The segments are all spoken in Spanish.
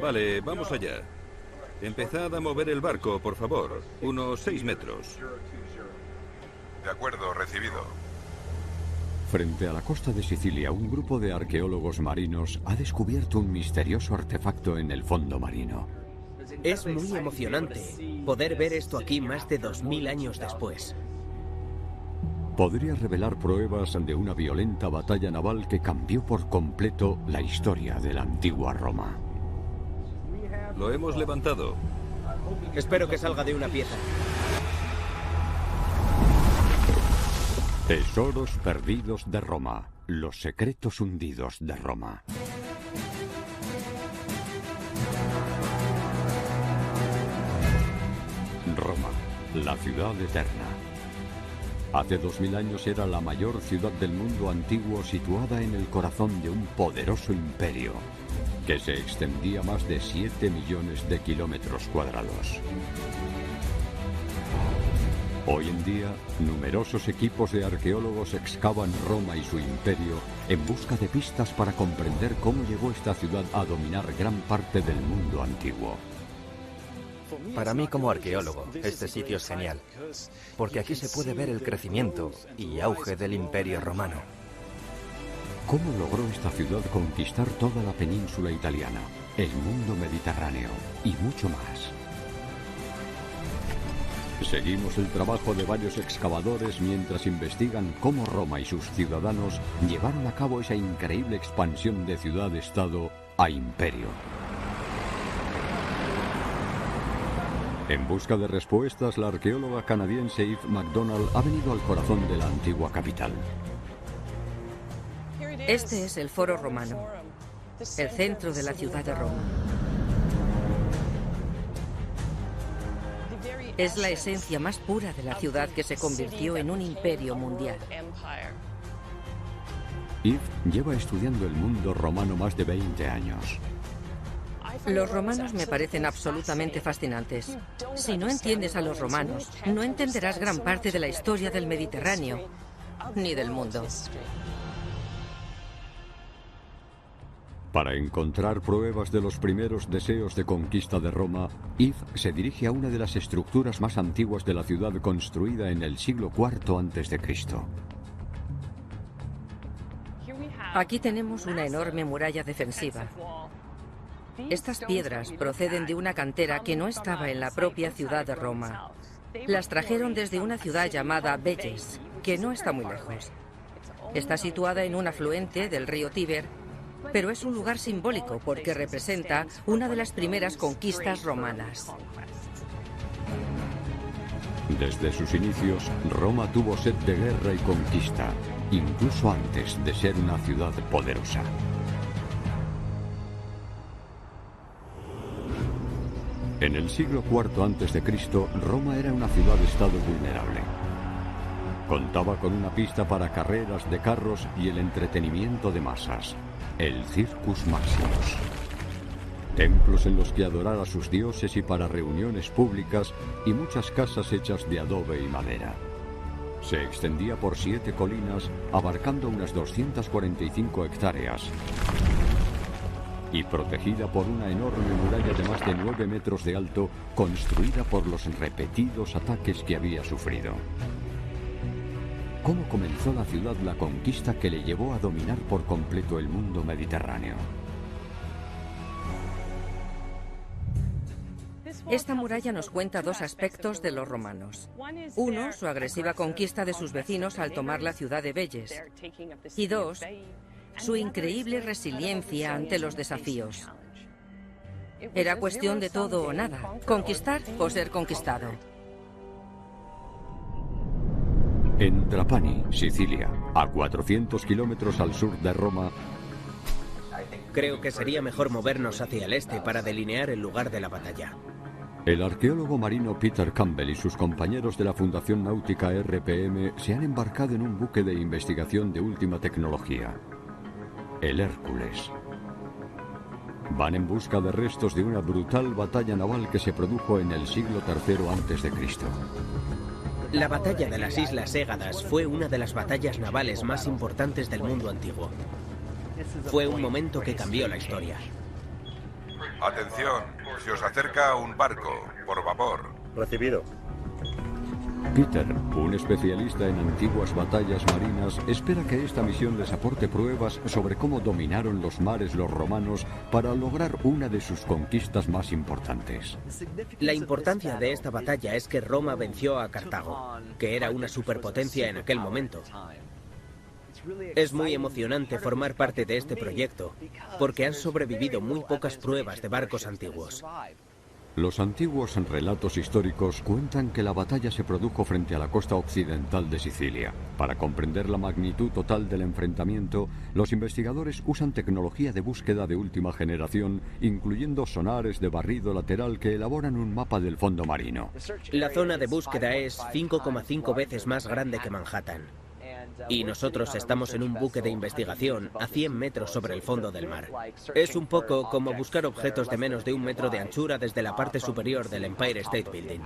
Vale, vamos allá. Empezad a mover el barco, por favor. Unos 6 metros. De acuerdo, recibido. Frente a la costa de Sicilia, un grupo de arqueólogos marinos ha descubierto un misterioso artefacto en el fondo marino. Es muy emocionante poder ver esto aquí más de 2000 años después. Podría revelar pruebas de una violenta batalla naval que cambió por completo la historia de la antigua Roma. Lo hemos levantado. Espero que salga de una pieza. Tesoros perdidos de Roma. Los secretos hundidos de Roma. Roma, la ciudad eterna. Hace 2000 años era la mayor ciudad del mundo antiguo, situada en el corazón de un poderoso imperio que se extendía más de 7 millones de kilómetros cuadrados. Hoy en día, numerosos equipos de arqueólogos excavan Roma y su imperio en busca de pistas para comprender cómo llegó esta ciudad a dominar gran parte del mundo antiguo. Para mí, como arqueólogo, este sitio es genial, porque aquí se puede ver el crecimiento y auge del Imperio Romano. ¿Cómo logró esta ciudad conquistar toda la península italiana, el mundo mediterráneo y mucho más? Seguimos el trabajo de varios excavadores mientras investigan cómo Roma y sus ciudadanos llevaron a cabo esa increíble expansión de ciudad-estado a imperio. En busca de respuestas, la arqueóloga canadiense Eve McDonald ha venido al corazón de la antigua capital. Este es el Foro Romano, el centro de la ciudad de Roma. Es la esencia más pura de la ciudad que se convirtió en un imperio mundial. Eve lleva estudiando el mundo romano más de 20 años. Los romanos me parecen absolutamente fascinantes. Si no entiendes a los romanos, no entenderás gran parte de la historia del Mediterráneo, ni del mundo. Para encontrar pruebas de los primeros deseos de conquista de Roma, Eve se dirige a una de las estructuras más antiguas de la ciudad, construida en el siglo IV a.C. Aquí tenemos una enorme muralla defensiva. Estas piedras proceden de una cantera que no estaba en la propia ciudad de Roma. Las trajeron desde una ciudad llamada Veles, que no está muy lejos. Está situada en un afluente del río Tíber, pero es un lugar simbólico porque representa una de las primeras conquistas romanas. Desde sus inicios, Roma tuvo sed de guerra y conquista, incluso antes de ser una ciudad poderosa. En el siglo IV a.C., Roma era una ciudad-estado vulnerable. Contaba con una pista para carreras de carros y el entretenimiento de masas, el Circus Maximus. Templos en los que adorar a sus dioses y para reuniones públicas, y muchas casas hechas de adobe y madera. Se extendía por 7 colinas, abarcando unas 245 hectáreas, y protegida por una enorme muralla de más de 9 metros de alto, construida por los repetidos ataques que había sufrido. ¿Cómo comenzó la ciudad la conquista que le llevó a dominar por completo el mundo mediterráneo? Esta muralla nos cuenta dos aspectos de los romanos. Uno, su agresiva conquista de sus vecinos al tomar la ciudad de Veles. Y dos, su increíble resiliencia ante los desafíos. Era cuestión de todo o nada, conquistar o ser conquistado. En Trapani, Sicilia, a 400 kilómetros al sur de Roma, Creo que sería mejor movernos hacia el este para delinear el lugar de la batalla. el arqueólogo marino Peter Campbell y sus compañeros de la Fundación Náutica RPM se han embarcado en un buque de investigación de última tecnología, el Hércules. Van en busca de restos de una brutal batalla naval que se produjo en el siglo III a.C. La batalla de las Islas Égadas fue una de las batallas navales más importantes del mundo antiguo. Fue un momento que cambió la historia. Atención, se os acerca un barco, por vapor. Recibido. Peter, un especialista en antiguas batallas marinas, espera que esta misión les aporte pruebas sobre cómo dominaron los mares los romanos para lograr una de sus conquistas más importantes. La importancia de esta batalla es que Roma venció a Cartago, que era una superpotencia en aquel momento. Es muy emocionante formar parte de este proyecto, porque han sobrevivido muy pocas pruebas de barcos antiguos. Los antiguos relatos históricos cuentan que la batalla se produjo frente a la costa occidental de Sicilia. Para comprender la magnitud total del enfrentamiento, los investigadores usan tecnología de búsqueda de última generación, incluyendo sonares de barrido lateral que elaboran un mapa del fondo marino. La zona de búsqueda es 5,5 veces más grande que Manhattan. Y nosotros estamos en un buque de investigación a 100 metros sobre el fondo del mar. Es un poco como buscar objetos de menos de 1 metro de anchura desde la parte superior del Empire State Building.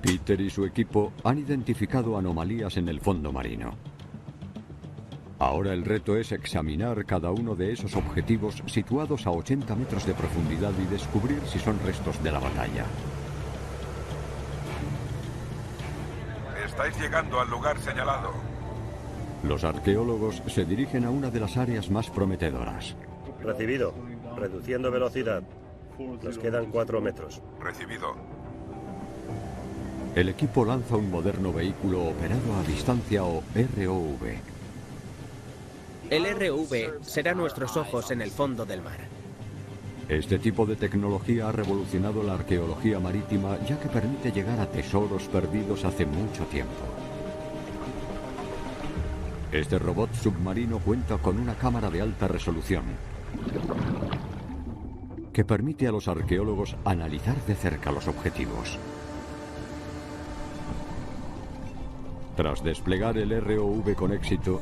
Peter y su equipo han identificado anomalías en el fondo marino. Ahora el reto es examinar cada uno de esos objetivos situados a 80 metros de profundidad y descubrir si son restos de la batalla. Estáis llegando al lugar señalado. Los arqueólogos se dirigen a una de las áreas más prometedoras. Recibido. Reduciendo velocidad. Nos quedan 4 metros. Recibido. El equipo lanza un moderno vehículo operado a distancia o ROV. El ROV será nuestros ojos en el fondo del mar. Este tipo de tecnología ha revolucionado la arqueología marítima, ya que permite llegar a tesoros perdidos hace mucho tiempo. Este robot submarino cuenta con una cámara de alta resolución que permite a los arqueólogos analizar de cerca los objetivos. Tras desplegar el ROV con éxito,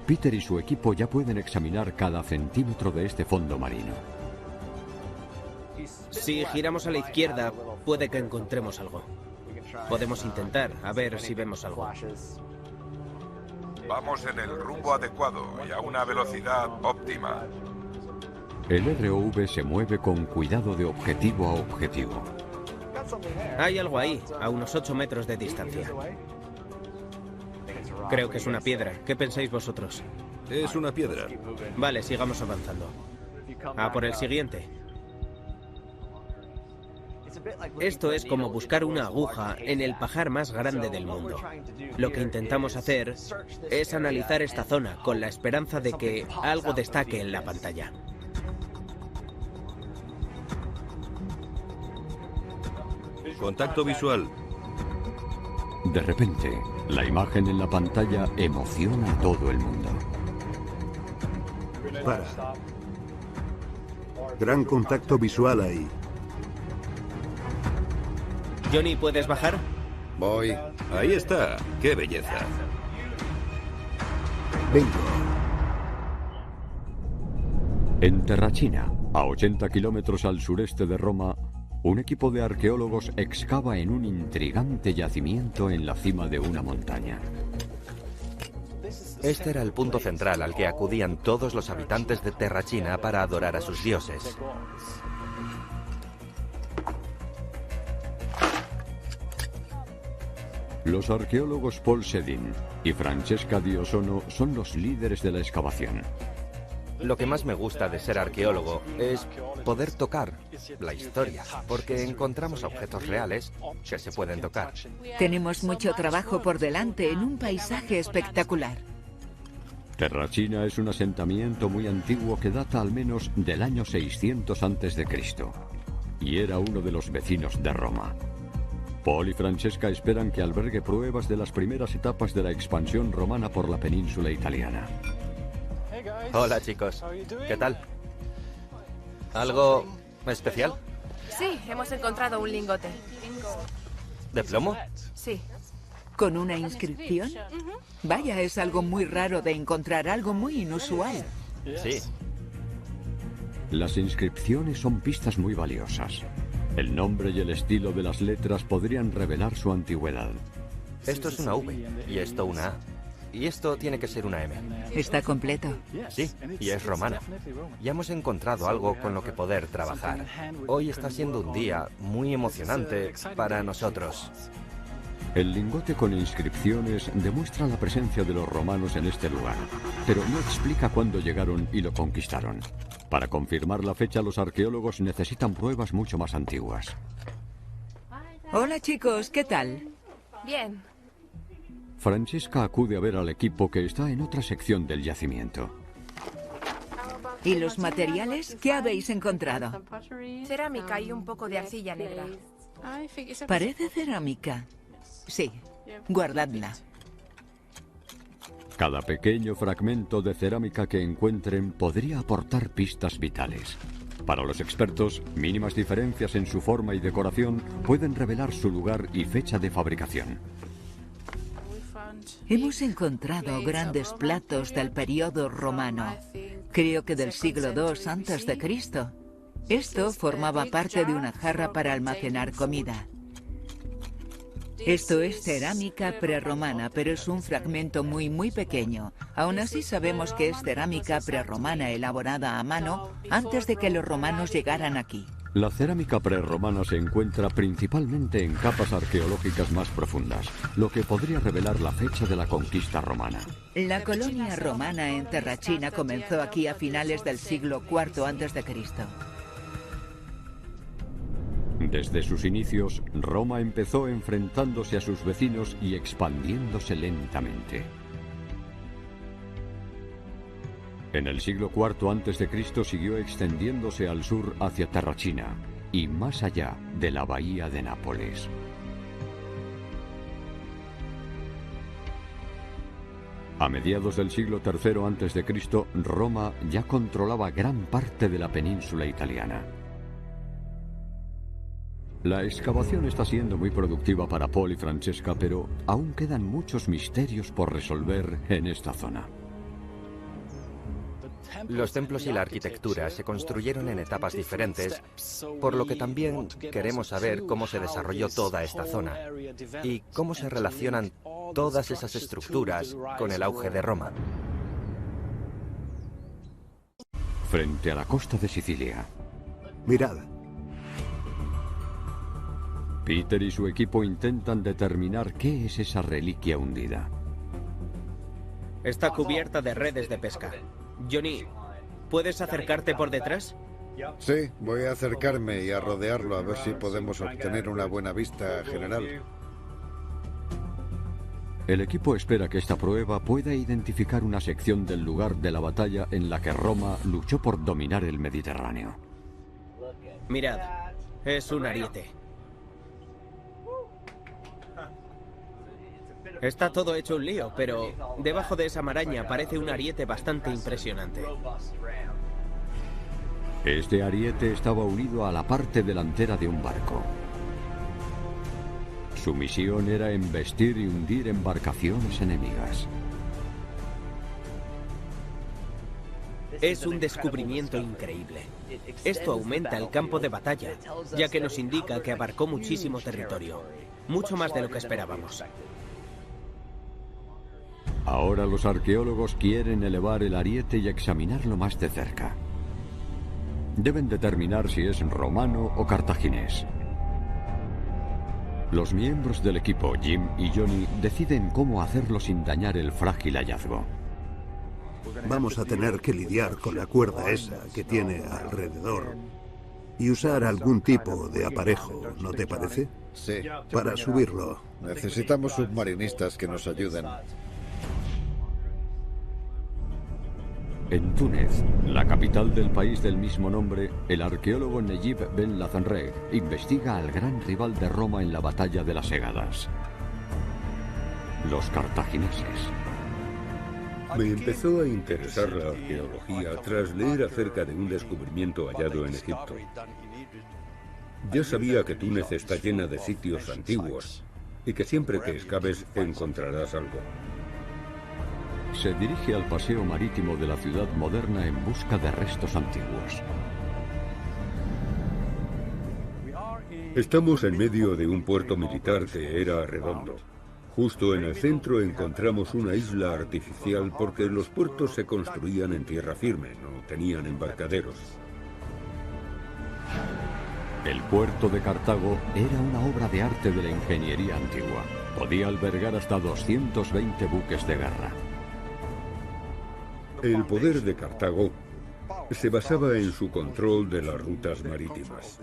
Peter y su equipo ya pueden examinar cada centímetro de este fondo marino. Si giramos a la izquierda, puede que encontremos algo. Podemos intentar, a ver si vemos algo. Vamos en el rumbo adecuado y a una velocidad óptima. El ROV se mueve con cuidado de objetivo a objetivo. Hay algo ahí, a unos 8 metros de distancia. Creo que es una piedra. ¿Qué pensáis vosotros? Es una piedra. Vale, sigamos avanzando. A por el siguiente. Esto es como buscar una aguja en el pajar más grande del mundo. Lo que intentamos hacer es analizar esta zona con la esperanza de que algo destaque en la pantalla. Contacto visual. De repente, la imagen en la pantalla emociona a todo el mundo. Para. Gran contacto visual ahí. Johnny, ¿puedes bajar? Voy. Ahí está. ¡Qué belleza! Vengo. En Terracina, a 80 kilómetros al sureste de Roma, un equipo de arqueólogos excava en un intrigante yacimiento en la cima de una montaña. Este era el punto central al que acudían todos los habitantes de Terracina para adorar a sus dioses. Los arqueólogos Paul Sedin y Francesca Di Osono son los líderes de la excavación. Lo que más me gusta de ser arqueólogo es poder tocar la historia, porque encontramos objetos reales que se pueden tocar. Tenemos mucho trabajo por delante en un paisaje espectacular. Terracina es un asentamiento muy antiguo que data al menos del año 600 a.C. y era uno de los vecinos de Roma. Paul y Francesca esperan que albergue pruebas de las primeras etapas de la expansión romana por la península italiana. Hola chicos, ¿qué tal? ¿Algo especial? Sí, hemos encontrado un lingote. ¿De plomo? Sí. ¿Con una inscripción? Vaya, es algo muy raro de encontrar, algo muy inusual. Sí. Las inscripciones son pistas muy valiosas. El nombre y el estilo de las letras podrían revelar su antigüedad. Esto es una V y esto una A. Y esto tiene que ser una M. ¿Está completo? Sí, y es romana. Ya hemos encontrado algo con lo que poder trabajar. Hoy está siendo un día muy emocionante para nosotros. El lingote con inscripciones demuestra la presencia de los romanos en este lugar, pero no explica cuándo llegaron y lo conquistaron. Para confirmar la fecha, los arqueólogos necesitan pruebas mucho más antiguas. Hola chicos, ¿qué tal? Bien. Francesca acude a ver al equipo que está en otra sección del yacimiento. ¿Y los materiales? ¿Qué habéis encontrado? Cerámica y un poco de arcilla negra. Parece cerámica. Sí, guardadla. Cada pequeño fragmento de cerámica que encuentren podría aportar pistas vitales. Para los expertos, mínimas diferencias en su forma y decoración pueden revelar su lugar y fecha de fabricación. Hemos encontrado grandes platos del periodo romano. Creo que del siglo II a.C. Esto formaba parte de una jarra para almacenar comida. Esto es cerámica prerromana, pero es un fragmento muy pequeño. Aún así sabemos que es cerámica prerromana elaborada a mano antes de que los romanos llegaran aquí. La cerámica prerromana se encuentra principalmente en capas arqueológicas más profundas, lo que podría revelar la fecha de la conquista romana. La colonia romana en Terracina comenzó aquí a finales del siglo IV a.C. Desde sus inicios, Roma empezó enfrentándose a sus vecinos y expandiéndose lentamente. En el siglo IV a.C. siguió extendiéndose al sur hacia Terracina y más allá de la bahía de Nápoles. A mediados del siglo III a.C., Roma ya controlaba gran parte de la península italiana. La excavación está siendo muy productiva para Paul y Francesca, pero aún quedan muchos misterios por resolver en esta zona. Los templos y la arquitectura se construyeron en etapas diferentes, por lo que también queremos saber cómo se desarrolló toda esta zona y cómo se relacionan todas esas estructuras con el auge de Roma. Frente a la costa de Sicilia. Mirad. Peter y su equipo intentan determinar qué es esa reliquia hundida. Está cubierta de redes de pesca. Johnny, ¿puedes acercarte por detrás? Sí, voy a acercarme y a rodearlo a ver si podemos obtener una buena vista general. El equipo espera que esta prueba pueda identificar una sección del lugar de la batalla en la que Roma luchó por dominar el Mediterráneo. Mirad, es un ariete. Está todo hecho un lío, pero debajo de esa maraña parece un ariete bastante impresionante. Este ariete estaba unido a la parte delantera de un barco. Su misión era embestir y hundir embarcaciones enemigas. Es un descubrimiento increíble. Esto aumenta el campo de batalla, ya que nos indica que abarcó muchísimo territorio, mucho más de lo que esperábamos. Ahora los arqueólogos quieren elevar el ariete y examinarlo más de cerca. Deben determinar si es romano o cartaginés. Los miembros del equipo, Jim y Johnny, deciden cómo hacerlo sin dañar el frágil hallazgo. Vamos a tener que lidiar con la cuerda esa que tiene alrededor y usar algún tipo de aparejo, ¿no te parece? Sí. Para subirlo. Necesitamos submarinistas que nos ayuden. En Túnez, la capital del país del mismo nombre, el arqueólogo Nejib Ben Lazanreg investiga al gran rival de Roma en la batalla de las Hégadas: los cartagineses. Me empezó a interesar la arqueología tras leer acerca de un descubrimiento hallado en Egipto. Ya sabía que Túnez está llena de sitios antiguos y que siempre que excaves encontrarás algo. Se dirige al paseo marítimo de la ciudad moderna en busca de restos antiguos. Estamos en medio de un puerto militar que era redondo, Justo en el centro encontramos una isla artificial porque los puertos se construían en tierra firme, no tenían embarcaderos. El puerto de Cartago era una obra de arte de la ingeniería antigua. Podía albergar hasta 220 buques de guerra. El poder de Cartago se basaba en su control de las rutas marítimas.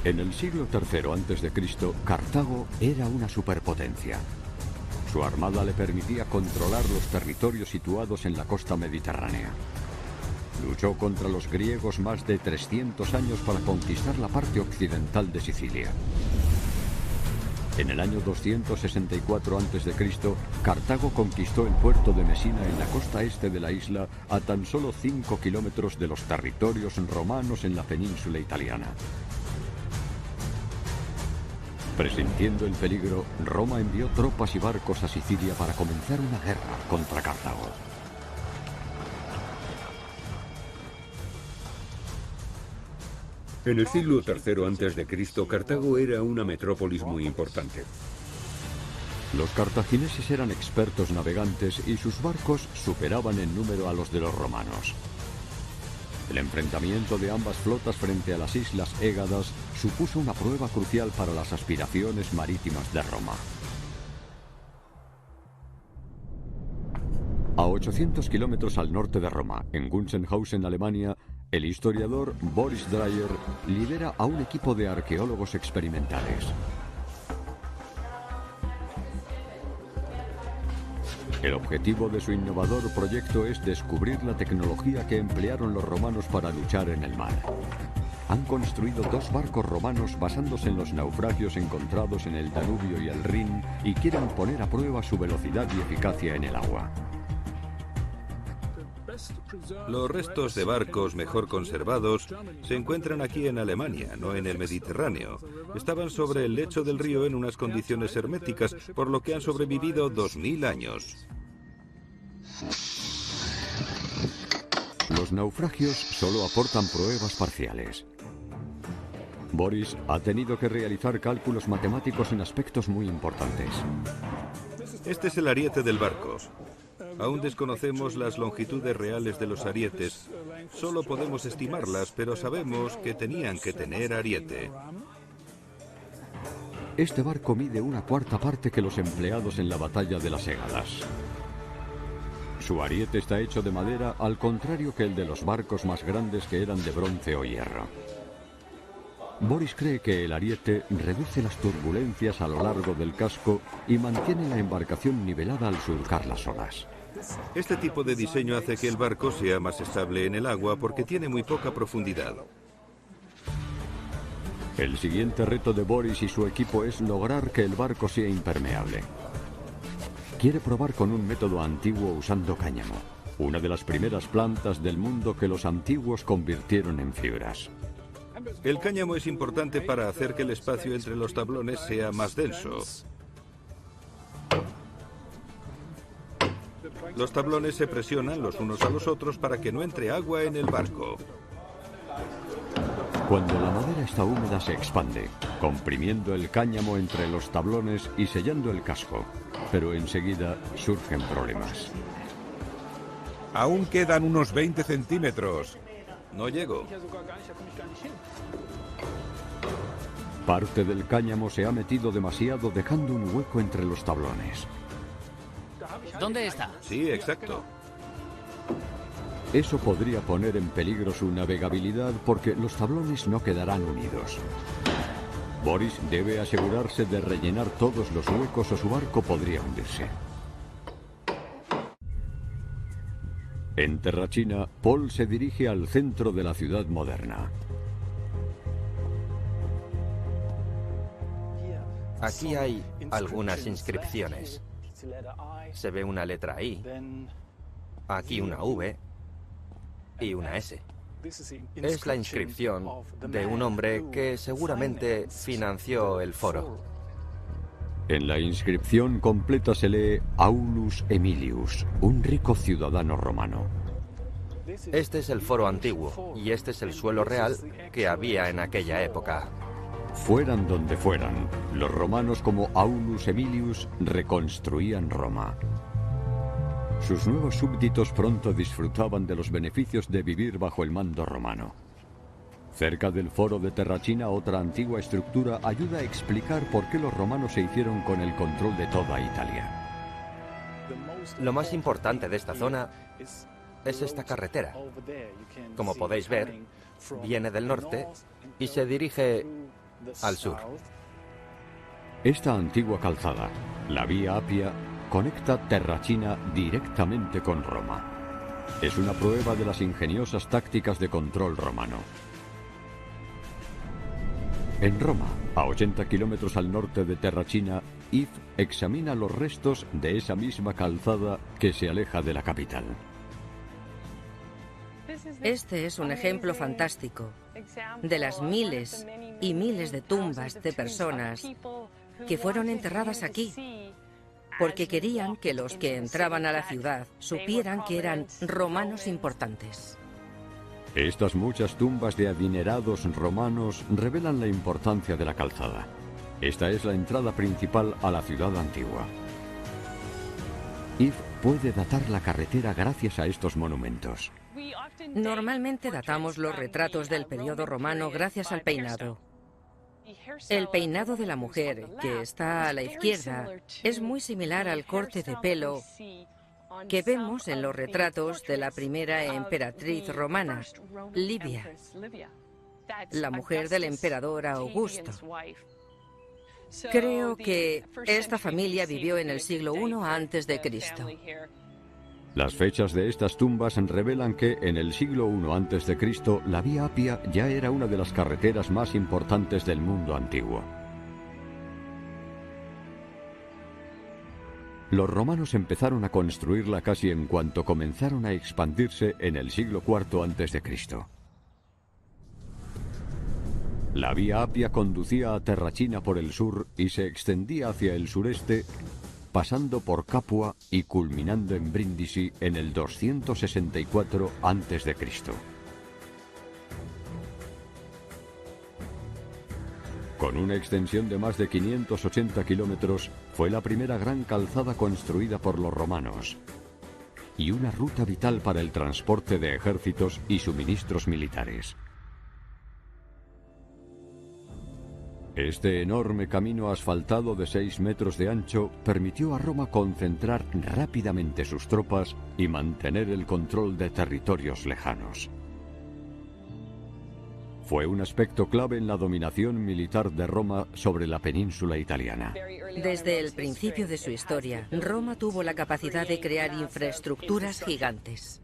En el siglo III a.C., Cartago era una superpotencia. Su armada le permitía controlar los territorios situados en la costa mediterránea. Luchó contra los griegos más de 300 años para conquistar la parte occidental de Sicilia. En el año 264 a.C., Cartago conquistó el puerto de Mesina en la costa este de la isla, a tan solo 5 kilómetros de los territorios romanos en la península italiana. Presintiendo el peligro, Roma envió tropas y barcos a Sicilia para comenzar una guerra contra Cartago. En el siglo III a.C., Cartago era una metrópolis muy importante. Los cartagineses eran expertos navegantes y sus barcos superaban en número a los de los romanos. El enfrentamiento de ambas flotas frente a las islas Égadas supuso una prueba crucial para las aspiraciones marítimas de Roma. A 800 kilómetros al norte de Roma, en Gunzenhausen, Alemania, el historiador Boris Dreyer lidera a un equipo de arqueólogos experimentales. El objetivo de su innovador proyecto es descubrir la tecnología que emplearon los romanos para luchar en el mar. Han construido 2 barcos romanos basándose en los naufragios encontrados en el Danubio y el Rin y quieren poner a prueba su velocidad y eficacia en el agua. Los restos de barcos mejor conservados se encuentran aquí en Alemania, no en el Mediterráneo. Estaban sobre el lecho del río en unas condiciones herméticas, por lo que han sobrevivido 2000 años. Los naufragios solo aportan pruebas parciales. Boris ha tenido que realizar cálculos matemáticos en aspectos muy importantes. Este es el ariete del barco. Aún desconocemos las longitudes reales de los arietes. Solo podemos estimarlas, pero sabemos que tenían que tener ariete. Este barco mide 1/4 parte que los empleados en la batalla de las Égadas. Su ariete está hecho de madera, al contrario que el de los barcos más grandes que eran de bronce o hierro. Boris cree que el ariete reduce las turbulencias a lo largo del casco y mantiene la embarcación nivelada al surcar las olas. Este tipo de diseño hace que el barco sea más estable en el agua porque tiene muy poca profundidad. El siguiente reto de Boris y su equipo es lograr que el barco sea impermeable. Quiere probar con un método antiguo usando cáñamo, una de las primeras plantas del mundo que los antiguos convirtieron en fibras. El cáñamo es importante para hacer que el espacio entre los tablones sea más denso. Los tablones se presionan los unos a los otros para que no entre agua en el barco. Cuando la madera está húmeda se expande, comprimiendo el cáñamo entre los tablones y sellando el casco. Pero enseguida surgen problemas. Aún quedan unos 20 centímetros. No llego. Parte del cáñamo se ha metido demasiado, dejando un hueco entre los tablones. ¿Dónde está? Sí, exacto. Eso podría poner en peligro su navegabilidad porque los tablones no quedarán unidos. Boris debe asegurarse de rellenar todos los huecos o su barco podría hundirse. En Terracina, Paul se dirige al centro de la ciudad moderna. Aquí hay algunas inscripciones. Se ve una letra I, aquí una V y una S. Es la inscripción de un hombre que seguramente financió el foro. En la inscripción completa se lee Aulus Emilius, un rico ciudadano romano. Este es el foro antiguo y este es el suelo real que había en aquella época. Fueran donde fueran, los romanos como Aulus Emilius reconstruían Roma. Sus nuevos súbditos pronto disfrutaban de los beneficios de vivir bajo el mando romano. Cerca del Foro de Terracina, otra antigua estructura ayuda a explicar por qué los romanos se hicieron con el control de toda Italia. Lo más importante de esta zona es esta carretera. Como podéis ver, viene del norte y se dirige al sur. Esta antigua calzada, la Vía Apia, conecta Terracina directamente con Roma. Es una prueba de las ingeniosas tácticas de control romano. En Roma, a 80 kilómetros al norte de Terracina, Yves examina los restos de esa misma calzada que se aleja de la capital. Este es un ejemplo fantástico de las miles y miles de tumbas de personas que fueron enterradas aquí, porque querían que los que entraban a la ciudad supieran que eran romanos importantes. Estas muchas tumbas de adinerados romanos revelan la importancia de la calzada. Esta es la entrada principal a la ciudad antigua. Yves puede datar la carretera gracias a estos monumentos. Normalmente datamos los retratos del periodo romano gracias al peinado. El peinado de la mujer, que está a la izquierda, es muy similar al corte de pelo que vemos en los retratos de la primera emperatriz romana, Livia, la mujer del emperador Augusto. Creo que esta familia vivió en el siglo I a.C. Las fechas de estas tumbas revelan que en el siglo I a.C. la Vía Apia ya era una de las carreteras más importantes del mundo antiguo. Los romanos empezaron a construirla casi en cuanto comenzaron a expandirse en el siglo IV a.C. La Vía Apia conducía a Terracina por el sur y se extendía hacia el sureste, pasando por Capua y culminando en Brindisi en el 264 a.C. Con una extensión de más de 580 kilómetros, fue la primera gran calzada construida por los romanos y una ruta vital para el transporte de ejércitos y suministros militares. Este enorme camino asfaltado de 6 metros de ancho permitió a Roma concentrar rápidamente sus tropas y mantener el control de territorios lejanos. Fue un aspecto clave en la dominación militar de Roma sobre la península italiana. Desde el principio de su historia, Roma tuvo la capacidad de crear infraestructuras gigantes.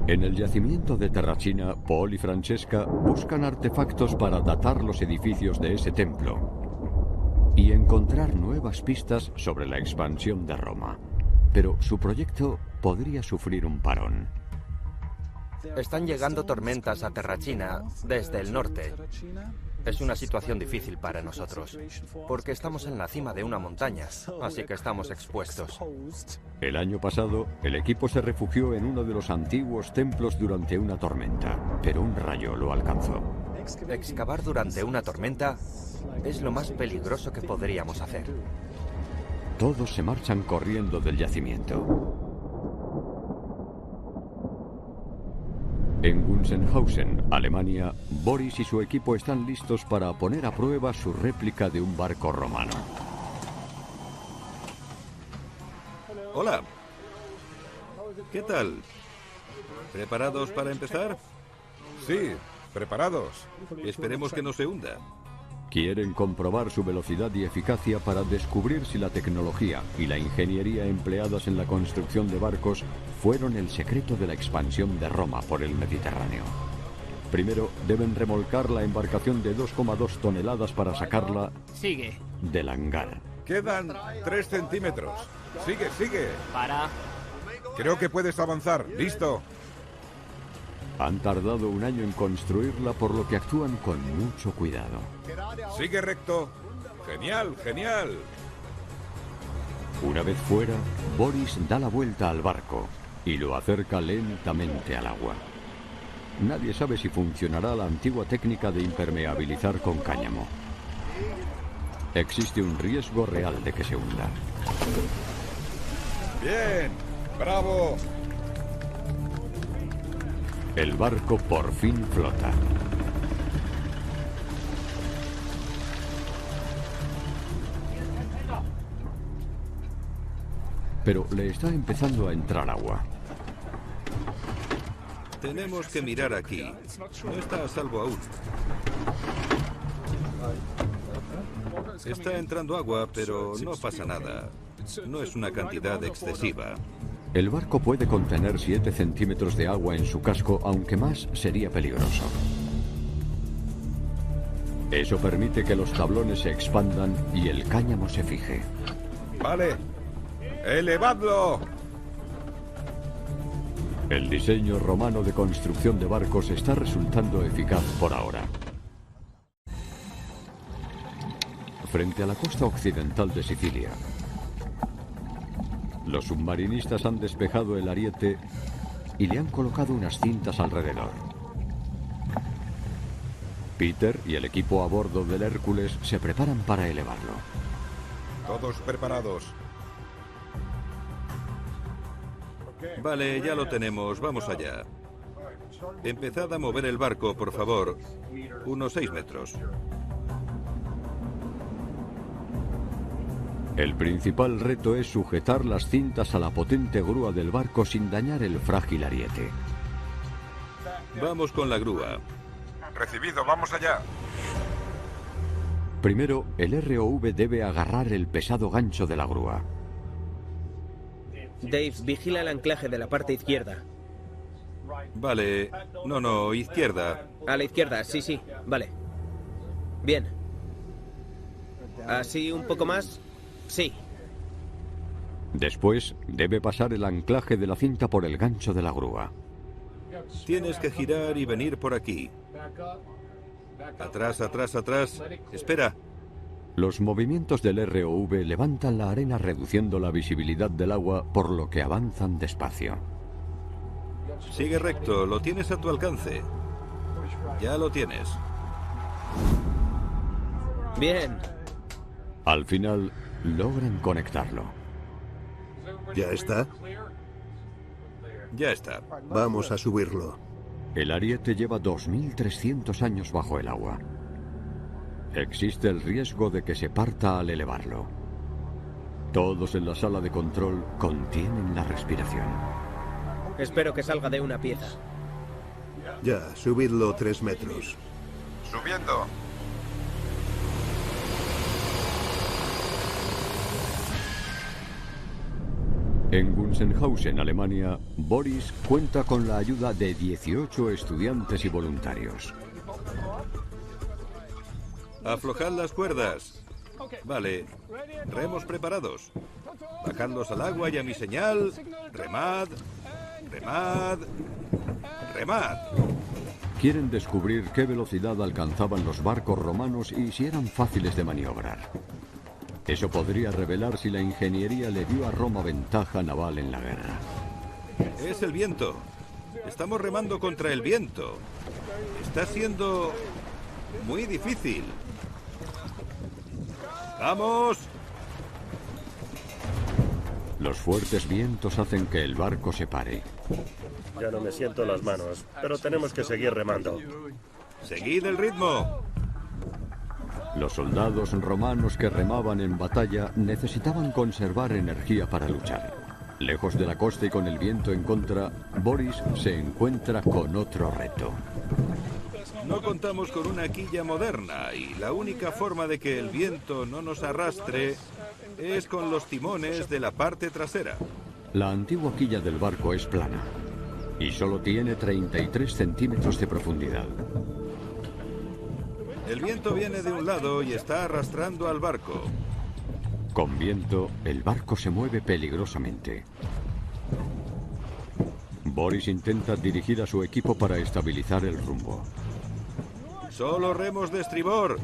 En el yacimiento de Terracina, Paul y Francesca buscan artefactos para datar los edificios de ese templo y encontrar nuevas pistas sobre la expansión de Roma. Pero su proyecto podría sufrir un parón. Están llegando tormentas a Terracina desde el norte. Es una situación difícil para nosotros, porque estamos en la cima de una montaña, así que estamos expuestos. El año pasado, el equipo se refugió en uno de los antiguos templos durante una tormenta, pero un rayo lo alcanzó. Excavar durante una tormenta es lo más peligroso que podríamos hacer. Todos se marchan corriendo del yacimiento. En Gunzenhausen, Alemania, Boris y su equipo están listos para poner a prueba su réplica de un barco romano. Hola. ¿Qué tal? ¿Preparados para empezar? Sí, preparados. Esperemos que no se hunda. Quieren comprobar su velocidad y eficacia para descubrir si la tecnología y la ingeniería empleadas en la construcción de barcos fueron el secreto de la expansión de Roma por el Mediterráneo. Primero, deben remolcar la embarcación de 2,2 toneladas para sacarla del hangar. Quedan 3 centímetros. Sigue, sigue. Para. Creo que puedes avanzar. Listo. Han tardado un año en construirla, por lo que actúan con mucho cuidado. Sigue recto. Genial, genial. Una vez fuera, Boris da la vuelta al barco y lo acerca lentamente al agua. nadie sabe si funcionará la antigua técnica de impermeabilizar con cáñamo. Existe un riesgo real de que se hunda. Bien, bravo. El barco por fin flota. Pero le está empezando a entrar agua. Tenemos que mirar aquí. No está a salvo aún. Está entrando agua, pero no pasa nada. No es una cantidad excesiva. El barco puede contener 7 centímetros de agua en su casco, aunque más sería peligroso. Eso permite que los tablones se expandan y el cáñamo se fije. Vale. ¡Elevadlo! El diseño romano de construcción de barcos está resultando eficaz por ahora. Frente a la costa occidental de Sicilia, los submarinistas han despejado el ariete y le han colocado unas cintas alrededor. Peter y el equipo a bordo del Hércules se preparan para elevarlo. Todos preparados. Vale, ya lo tenemos. Vamos allá. Empezad a mover el barco, por favor. Unos 6 metros. El principal reto es sujetar las cintas a la potente grúa del barco sin dañar el frágil ariete. Vamos con la grúa. Recibido, vamos allá. Primero, el ROV debe agarrar el pesado gancho de la grúa. Dave, vigila el anclaje de la parte izquierda. Vale. No, izquierda. A la izquierda, sí, vale. Bien. ¿Así un poco más? Sí. Después, debe pasar el anclaje de la cinta por el gancho de la grúa. Tienes que girar y venir por aquí. Atrás, atrás, atrás. Espera. Los movimientos del ROV levantan la arena reduciendo la visibilidad del agua, por lo que avanzan despacio. Sigue recto, lo tienes a tu alcance. Ya lo tienes. Bien. Al final, logran conectarlo. ¿Ya está? Ya está. Vamos a subirlo. El ariete lleva 2300 años bajo el agua. Existe el riesgo de que se parta al elevarlo. Todos en la sala de control contienen la respiración. Espero que salga de una pieza. Ya, subidlo 3 metros. Subiendo. En Gunzenhausen, Alemania, Boris cuenta con la ayuda de 18 estudiantes y voluntarios. Aflojad las cuerdas. Vale. Remos preparados. Bajadlos al agua y a mi señal. Remad. Remad. Remad. Quieren descubrir qué velocidad alcanzaban los barcos romanos y si eran fáciles de maniobrar. Eso podría revelar si la ingeniería le dio a Roma ventaja naval en la guerra. Es el viento. Estamos remando contra el viento. Está siendo muy difícil. ¡Vamos! Los fuertes vientos hacen que el barco se pare. Ya no me siento las manos, pero tenemos que seguir remando. ¡Seguid el ritmo! Los soldados romanos que remaban en batalla necesitaban conservar energía para luchar. Lejos de la costa y con el viento en contra, Boris se encuentra con otro reto. No contamos con una quilla moderna y la única forma de que el viento no nos arrastre es con los timones de la parte trasera. La antigua quilla del barco es plana y solo tiene 33 centímetros de profundidad. El viento viene de un lado y está arrastrando al barco. Con viento, el barco se mueve peligrosamente. Boris intenta dirigir a su equipo para estabilizar el rumbo. Solo remos de estribor.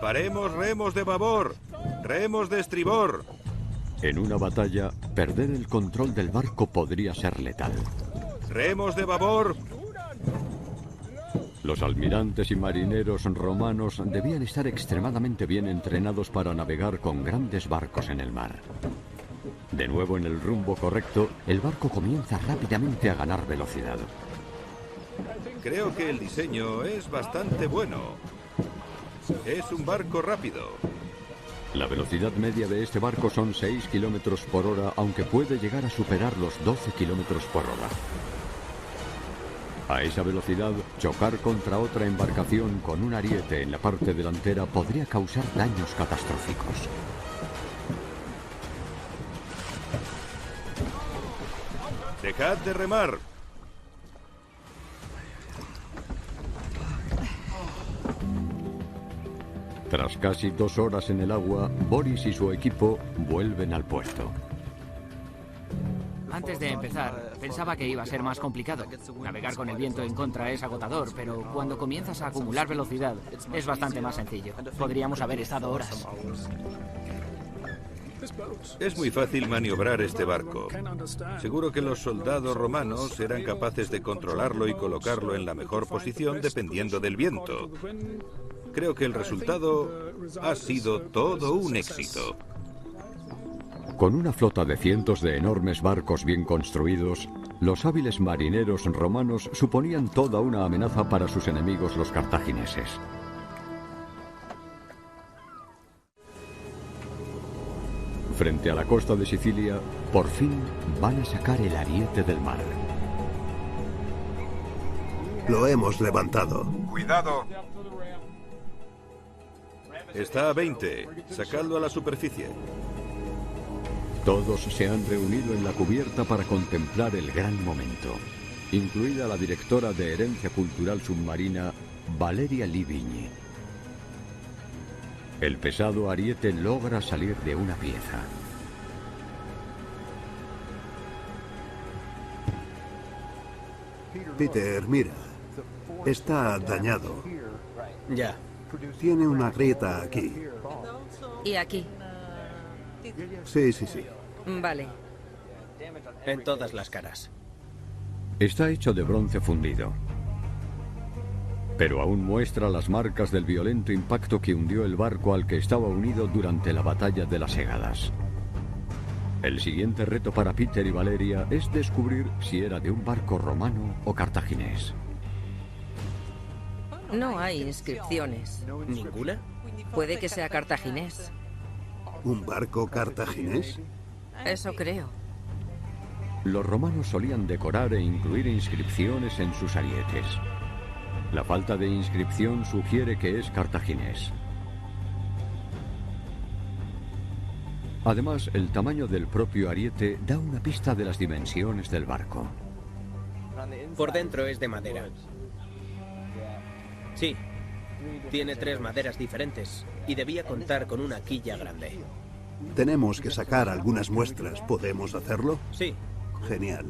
Paremos remos de babor. Remos de estribor. En una batalla, perder el control del barco podría ser letal. Remos de babor. Los almirantes y marineros romanos debían estar extremadamente bien entrenados para navegar con grandes barcos en el mar. De nuevo en el rumbo correcto, el barco comienza rápidamente a ganar velocidad. Creo que el diseño es bastante bueno. Es un barco rápido. La velocidad media de este barco son 6 kilómetros por hora, aunque puede llegar a superar los 12 kilómetros por hora. A esa velocidad, chocar contra otra embarcación con un ariete en la parte delantera podría causar daños catastróficos. ¡Dejad de remar! Tras casi 2 horas en el agua, Boris y su equipo vuelven al puerto. Antes de empezar, pensaba que iba a ser más complicado. Navegar con el viento en contra es agotador, pero cuando comienzas a acumular velocidad, es bastante más sencillo. Podríamos haber estado horas. Es muy fácil maniobrar este barco. Seguro que los soldados romanos eran capaces de controlarlo y colocarlo en la mejor posición dependiendo del viento. Creo que el resultado ha sido todo un éxito. Con una flota de cientos de enormes barcos bien construidos, los hábiles marineros romanos suponían toda una amenaza para sus enemigos los cartagineses. Frente a la costa de Sicilia, por fin van a sacar el ariete del mar. Lo hemos levantado. ¡Cuidado! Está a 20. Sacadlo a la superficie. Todos se han reunido en la cubierta para contemplar el gran momento, incluida la directora de Herencia Cultural Submarina, Valeria Livigny. El pesado ariete logra salir de una pieza. Peter, mira. Está dañado. Ya. Tiene una grieta aquí. Y aquí. Sí. Vale. En todas las caras. Está hecho de bronce fundido, pero aún muestra las marcas del violento impacto que hundió el barco al que estaba unido durante la batalla de las Égadas. El siguiente reto para Peter y Valeria es descubrir si era de un barco romano o cartaginés. No hay inscripciones. ¿Ninguna? Puede que sea cartaginés. ¿Un barco cartaginés? Eso creo. Los romanos solían decorar e incluir inscripciones en sus arietes. La falta de inscripción sugiere que es cartaginés. Además, el tamaño del propio ariete da una pista de las dimensiones del barco. Por dentro es de madera. Sí. Tiene 3 maderas diferentes y debía contar con una quilla grande. Tenemos que sacar algunas muestras. ¿Podemos hacerlo? Sí. Genial.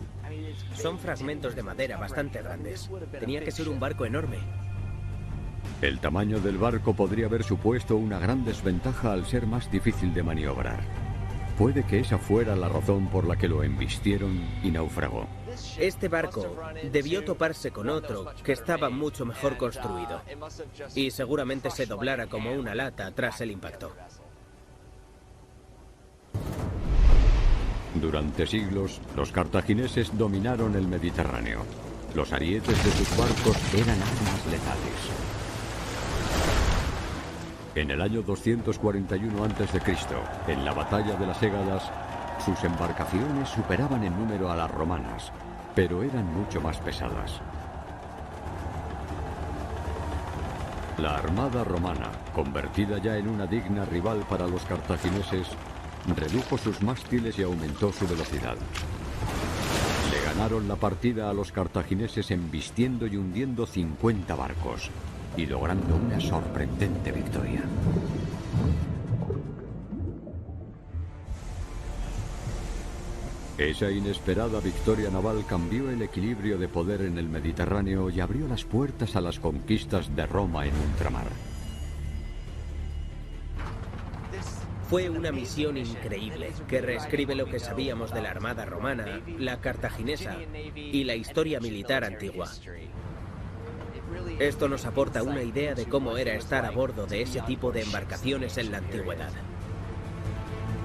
Son fragmentos de madera bastante grandes. Tenía que ser un barco enorme. El tamaño del barco podría haber supuesto una gran desventaja al ser más difícil de maniobrar. Puede que esa fuera la razón por la que lo embistieron y naufragó. Este barco debió toparse con otro que estaba mucho mejor construido y seguramente se doblara como una lata tras el impacto. Durante siglos, los cartagineses dominaron el Mediterráneo. Los arietes de sus barcos eran armas letales. En el año 241 a.C., en la batalla de las Égadas, sus embarcaciones superaban en número a las romanas, pero eran mucho más pesadas. La armada romana, convertida ya en una digna rival para los cartagineses, redujo sus mástiles y aumentó su velocidad. Le ganaron la partida a los cartagineses embistiendo y hundiendo 50 barcos y logrando una sorprendente victoria. Esa inesperada victoria naval cambió el equilibrio de poder en el Mediterráneo y abrió las puertas a las conquistas de Roma en ultramar. Fue una misión increíble que reescribe lo que sabíamos de la armada romana, la cartaginesa y la historia militar antigua. Esto nos aporta una idea de cómo era estar a bordo de ese tipo de embarcaciones en la antigüedad.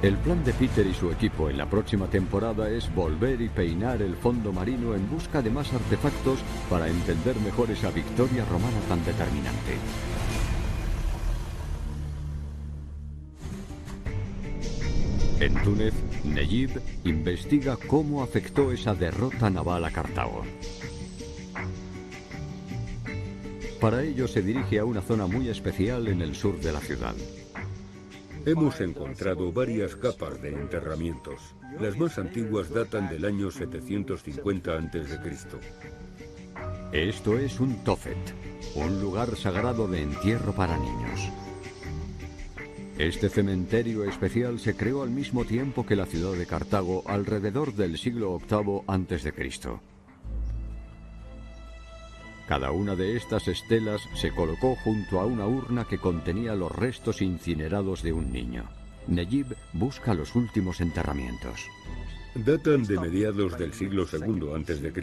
El plan de Peter y su equipo en la próxima temporada es volver y peinar el fondo marino en busca de más artefactos para entender mejor esa victoria romana tan determinante. En Túnez, Nejib investiga cómo afectó esa derrota naval a Cartago. Para ello se dirige a una zona muy especial en el sur de la ciudad. Hemos encontrado varias capas de enterramientos. Las más antiguas datan del año 750 a.C. Esto es un tofet, un lugar sagrado de entierro para niños. Este cementerio especial se creó al mismo tiempo que la ciudad de Cartago, alrededor del siglo VIII a.C. Cada una de estas estelas se colocó junto a una urna que contenía los restos incinerados de un niño. Nejib busca los últimos enterramientos. Datan de mediados del siglo II a.C.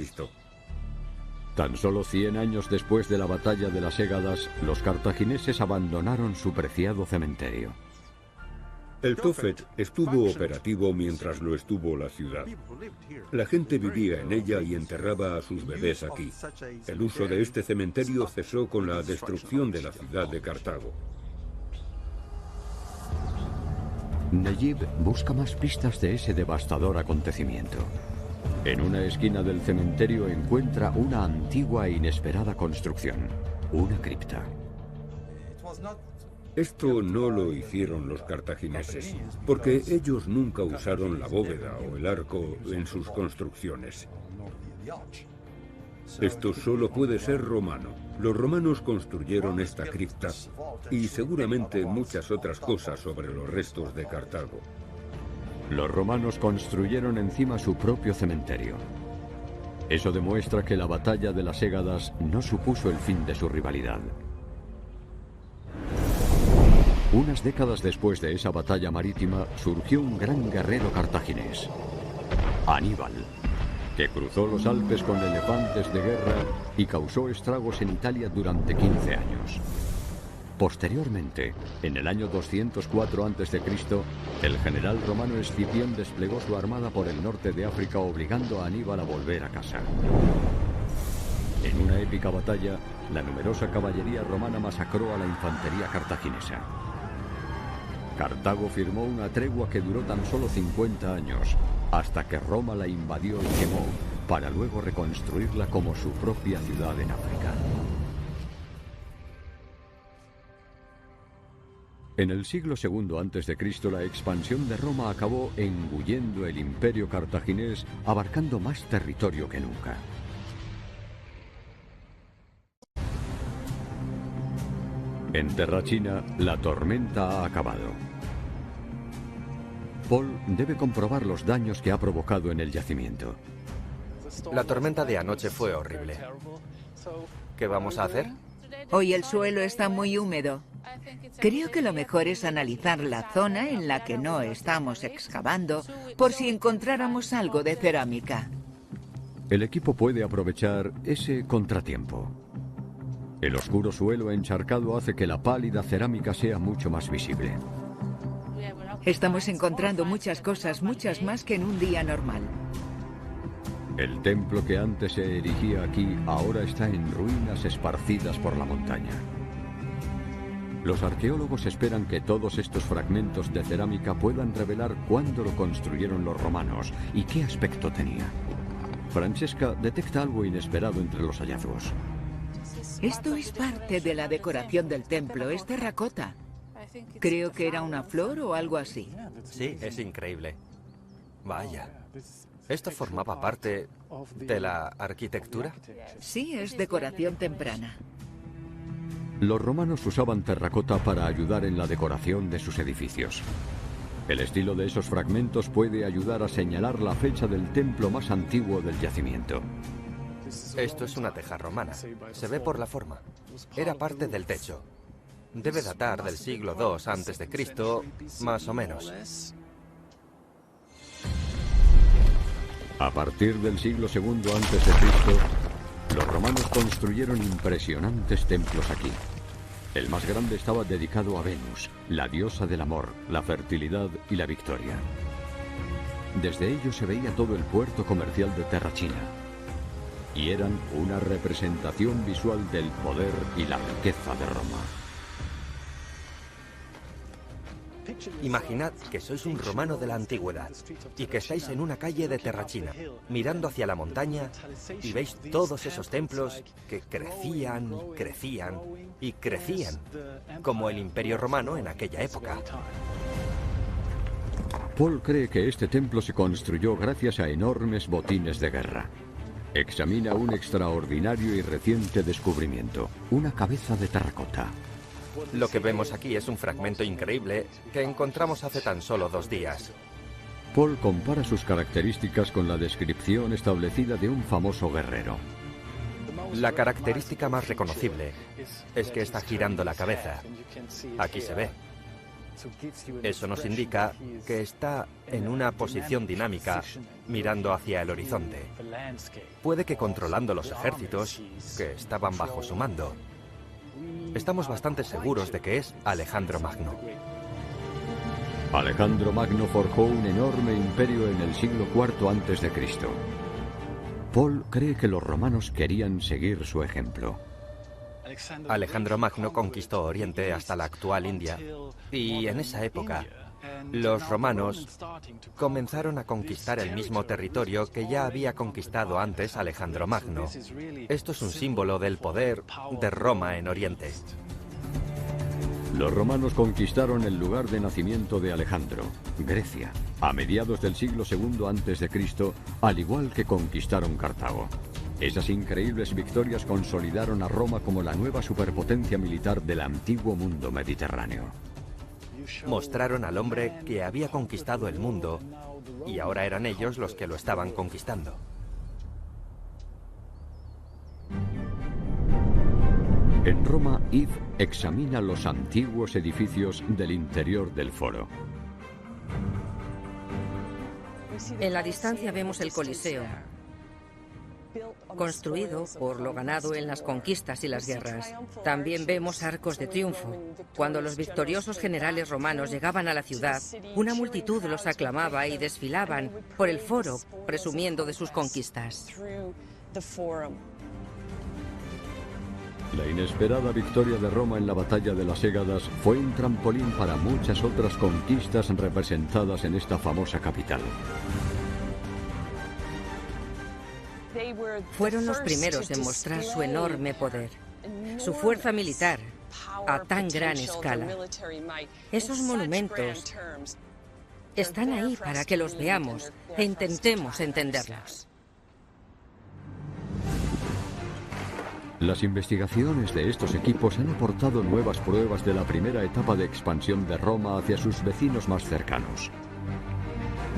Tan solo 100 años después de la batalla de las Égadas, los cartagineses abandonaron su preciado cementerio. El Tofet estuvo operativo mientras lo estuvo la ciudad. La gente vivía en ella y enterraba a sus bebés aquí. El uso de este cementerio cesó con la destrucción de la ciudad de Cartago. Nejib busca más pistas de ese devastador acontecimiento. En una esquina del cementerio encuentra una antigua e inesperada construcción, una cripta. Esto no lo hicieron los cartagineses, porque ellos nunca usaron la bóveda o el arco en sus construcciones. Esto solo puede ser romano. Los romanos construyeron esta cripta y seguramente muchas otras cosas sobre los restos de Cartago. Los romanos construyeron encima su propio cementerio. Eso demuestra que la batalla de las Égadas no supuso el fin de su rivalidad. Unas décadas después de esa batalla marítima surgió un gran guerrero cartaginés, Aníbal, que cruzó los Alpes con elefantes de guerra y causó estragos en Italia durante 15 años. Posteriormente, en el año 204 a.C., el general romano Escipión desplegó su armada por el norte de África, obligando a Aníbal a volver a casa. En una épica batalla, la numerosa caballería romana masacró a la infantería cartaginesa. Cartago firmó una tregua que duró tan solo 50 años, hasta que Roma la invadió y quemó, para luego reconstruirla como su propia ciudad en África. En el siglo II a.C., la expansión de Roma acabó engullendo el imperio cartaginés, abarcando más territorio que nunca. En Terrachina, la tormenta ha acabado. Paul debe comprobar los daños que ha provocado en el yacimiento. La tormenta de anoche fue horrible. ¿Qué vamos a hacer? Hoy el suelo está muy húmedo. Creo que lo mejor es analizar la zona en la que no estamos excavando por si encontráramos algo de cerámica. El equipo puede aprovechar ese contratiempo. El oscuro suelo encharcado hace que la pálida cerámica sea mucho más visible. Estamos encontrando muchas cosas, muchas más que en un día normal. El templo que antes se erigía aquí ahora está en ruinas esparcidas por la montaña. Los arqueólogos esperan que todos estos fragmentos de cerámica puedan revelar cuándo lo construyeron los romanos y qué aspecto tenía. Francesca detecta algo inesperado entre los hallazgos. Esto es parte de la decoración del templo, es terracota. Creo que era una flor o algo así. Sí, es increíble. Vaya. ¿Esto formaba parte de la arquitectura? Sí, es decoración temprana. Los romanos usaban terracota para ayudar en la decoración de sus edificios. El estilo de esos fragmentos puede ayudar a señalar la fecha del templo más antiguo del yacimiento. Esto es una teja romana. Se ve por la forma. Era parte del techo. Debe datar del siglo II a.C., más o menos. A partir del siglo II a.C., Los romanos construyeron impresionantes templos aquí. El más grande estaba dedicado a Venus, la diosa del amor, la fertilidad y la victoria. Desde ello se veía todo el puerto comercial de Terracina, y eran una representación visual del poder y la riqueza de Roma. Imaginad que sois un romano de la antigüedad y que estáis en una calle de Terracina, mirando hacia la montaña y veis todos esos templos que crecían, crecían y crecían, como el Imperio Romano en aquella época. Paul cree que este templo se construyó gracias a enormes botines de guerra. Examina un extraordinario y reciente descubrimiento, una cabeza de terracota. Lo que vemos aquí es un fragmento increíble que encontramos hace tan solo 2 días. Paul compara sus características con la descripción establecida de un famoso guerrero. La característica más reconocible es que está girando la cabeza. Aquí se ve. Eso nos indica que está en una posición dinámica, mirando hacia el horizonte. Puede que controlando los ejércitos que estaban bajo su mando. Estamos bastante seguros de que es Alejandro Magno. Alejandro Magno forjó un enorme imperio en el siglo IV a.C. Paul cree que los romanos querían seguir su ejemplo. Alejandro Magno conquistó Oriente hasta la actual India, y en esa época los romanos comenzaron a conquistar el mismo territorio que ya había conquistado antes Alejandro Magno. Esto es un símbolo del poder de Roma en Oriente. Los romanos conquistaron el lugar de nacimiento de Alejandro, Grecia, a mediados del siglo II a.C., al igual que conquistaron Cartago. Esas increíbles victorias consolidaron a Roma como la nueva superpotencia militar del antiguo mundo mediterráneo. Mostraron al hombre que había conquistado el mundo y ahora eran ellos los que lo estaban conquistando. En Roma, Yves examina los antiguos edificios del interior del foro. En la distancia vemos el Coliseo, construido por lo ganado en las conquistas y las guerras. También vemos arcos de triunfo. Cuando los victoriosos generales romanos llegaban a la ciudad, una multitud los aclamaba y desfilaban por el foro, presumiendo de sus conquistas. La inesperada victoria de Roma en la batalla de las Égadas fue un trampolín para muchas otras conquistas representadas en esta famosa capital. Fueron los primeros en mostrar su enorme poder, su fuerza militar a tan gran escala. Esos monumentos están ahí para que los veamos e intentemos entenderlos. Las investigaciones de estos equipos han aportado nuevas pruebas de la primera etapa de expansión de Roma hacia sus vecinos más cercanos.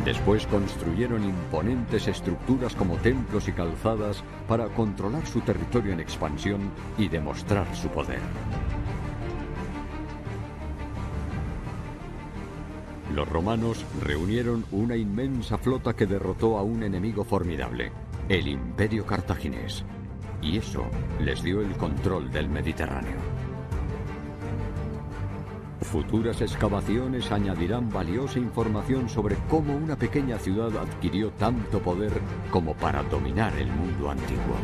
Después construyeron imponentes estructuras como templos y calzadas para controlar su territorio en expansión y demostrar su poder. Los romanos reunieron una inmensa flota que derrotó a un enemigo formidable, el Imperio Cartaginés, y eso les dio el control del Mediterráneo. Futuras excavaciones añadirán valiosa información sobre cómo una pequeña ciudad adquirió tanto poder como para dominar el mundo antiguo.